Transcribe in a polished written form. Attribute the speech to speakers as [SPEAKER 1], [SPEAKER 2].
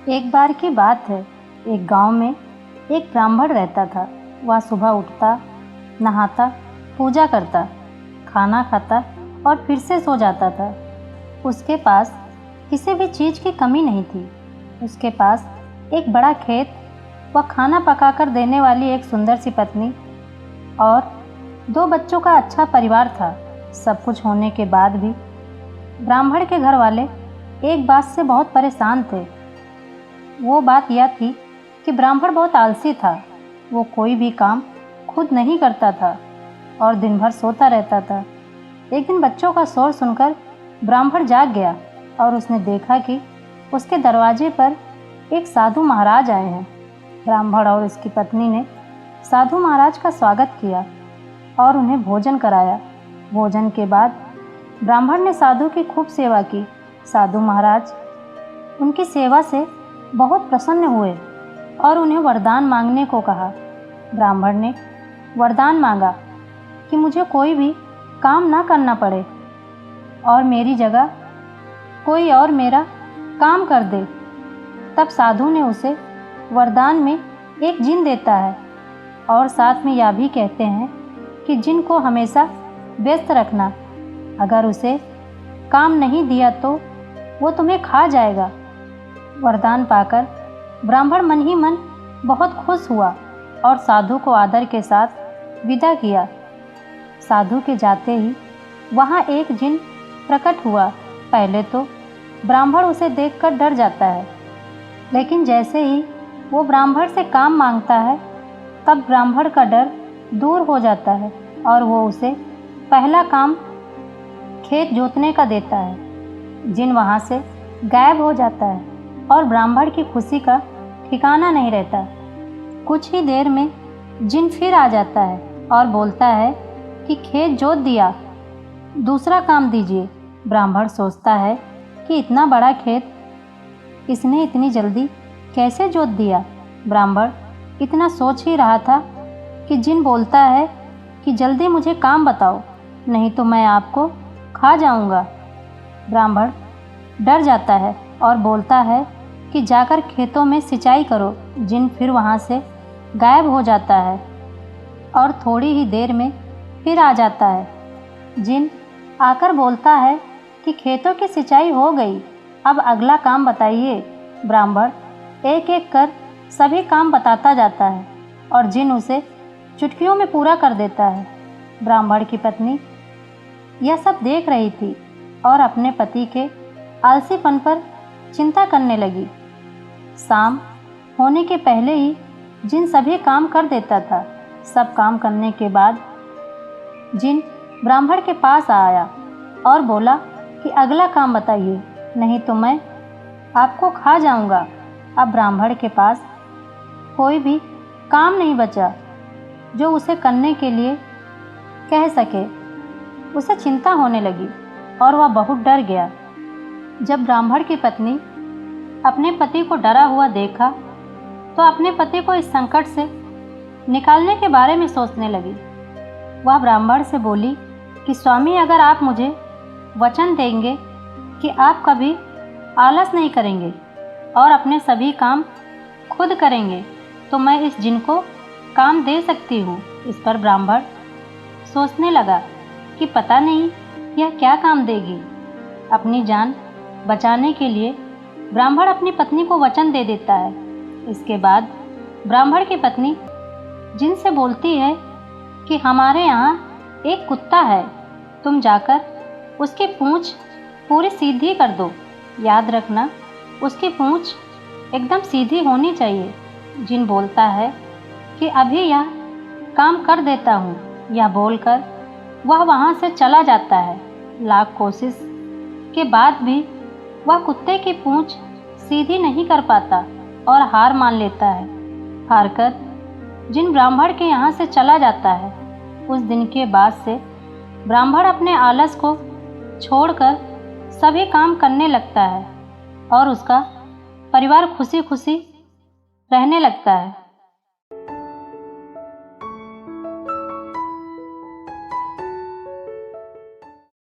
[SPEAKER 1] एक बार की बात है। एक गांव में एक ब्राह्मण रहता था। वह सुबह उठता, नहाता, पूजा करता, खाना खाता और फिर से सो जाता था। उसके पास किसी भी चीज़ की कमी नहीं थी। उसके पास एक बड़ा खेत व खाना पकाकर देने वाली एक सुंदर सी पत्नी और 2 बच्चों का अच्छा परिवार था। सब कुछ होने के बाद भी ब्राह्मण के घर वाले एक बात से बहुत परेशान थे। वो बात यह थी कि ब्राह्मण बहुत आलसी था। वो कोई भी काम खुद नहीं करता था और दिन भर सोता रहता था। एक दिन बच्चों का शोर सुनकर ब्राह्मण जाग गया और उसने देखा कि उसके दरवाजे पर एक साधु महाराज आए हैं। ब्राह्मण और उसकी पत्नी ने साधु महाराज का स्वागत किया और उन्हें भोजन कराया। भोजन के बाद ब्राह्मण ने साधु की खूब सेवा की। साधु महाराज उनकी सेवा से बहुत प्रसन्न हुए और उन्हें वरदान मांगने को कहा। ब्राह्मण ने वरदान मांगा कि मुझे कोई भी काम ना करना पड़े और मेरी जगह कोई और मेरा काम कर दे। तब साधु ने उसे वरदान में एक जिन देता है और साथ में यह भी कहते हैं कि जिन को हमेशा व्यस्त रखना। अगर उसे काम नहीं दिया तो वो तुम्हें खा जाएगा। वरदान पाकर ब्राह्मण मन ही मन बहुत खुश हुआ और साधु को आदर के साथ विदा किया। साधु के जाते ही वहाँ एक जिन प्रकट हुआ। पहले तो ब्राह्मण उसे देखकर डर जाता है, लेकिन जैसे ही वो ब्राह्मण से काम मांगता है तब ब्राह्मण का डर दूर हो जाता है और वो उसे पहला काम खेत जोतने का देता है। जिन वहाँ से गायब हो जाता है और ब्राह्मण की खुशी का ठिकाना नहीं रहता। कुछ ही देर में जिन फिर आ जाता है और बोलता है कि खेत जोत दिया, दूसरा काम दीजिए। ब्राह्मण सोचता है कि इतना बड़ा खेत इसने इतनी जल्दी कैसे जोत दिया। ब्राह्मण इतना सोच ही रहा था कि जिन बोलता है कि जल्दी मुझे काम बताओ, नहीं तो मैं आपको खा जाऊंगा। ब्राह्मण डर जाता है और बोलता है कि जाकर खेतों में सिंचाई करो। जिन फिर वहाँ से गायब हो जाता है और थोड़ी ही देर में फिर आ जाता है। जिन आकर बोलता है कि खेतों की सिंचाई हो गई, अब अगला काम बताइए। ब्राह्मण एक एक कर सभी काम बताता जाता है और जिन उसे चुटकियों में पूरा कर देता है। ब्राह्मण की पत्नी यह सब देख रही थी और अपने पति के आलसीपन पर चिंता करने लगी। शाम होने के पहले ही जिन सभी काम कर देता था। सब काम करने के बाद जिन ब्राह्मण के पास आया और बोला कि अगला काम बताइए, नहीं तो मैं आपको खा जाऊंगा। अब ब्राह्मण के पास कोई भी काम नहीं बचा जो उसे करने के लिए कह सके। उसे चिंता होने लगी और वह बहुत डर गया। जब ब्राह्मण की पत्नी अपने पति को डरा हुआ देखा तो अपने पति को इस संकट से निकालने के बारे में सोचने लगी। वह ब्राह्मण से बोली कि स्वामी, अगर आप मुझे वचन देंगे कि आप कभी आलस नहीं करेंगे और अपने सभी काम खुद करेंगे तो मैं इस जिन को काम दे सकती हूँ। इस पर ब्राह्मण सोचने लगा कि पता नहीं यह क्या काम देगी। अपनी जान बचाने के लिए ब्राह्मण अपनी पत्नी को वचन दे देता है। इसके बाद ब्राह्मण की पत्नी जिन से बोलती है कि हमारे यहाँ एक कुत्ता है, तुम जाकर उसकी पूँछ पूरी सीधी कर दो। याद रखना, उसकी पूँछ एकदम सीधी होनी चाहिए। जिन बोलता है कि अभी यह काम कर देता हूँ। यह बोलकर वह वहाँ से चला जाता है। लाख कोशिश के बाद भी वह कुत्ते की पूँछ सीधी नहीं कर पाता और हार मान लेता है। हारकर जिन ब्राह्मण के यहाँ से चला जाता है। उस दिन के बाद से ब्राह्मण अपने आलस को छोड़कर सभी काम करने लगता है और उसका परिवार खुशी खुशी रहने लगता है।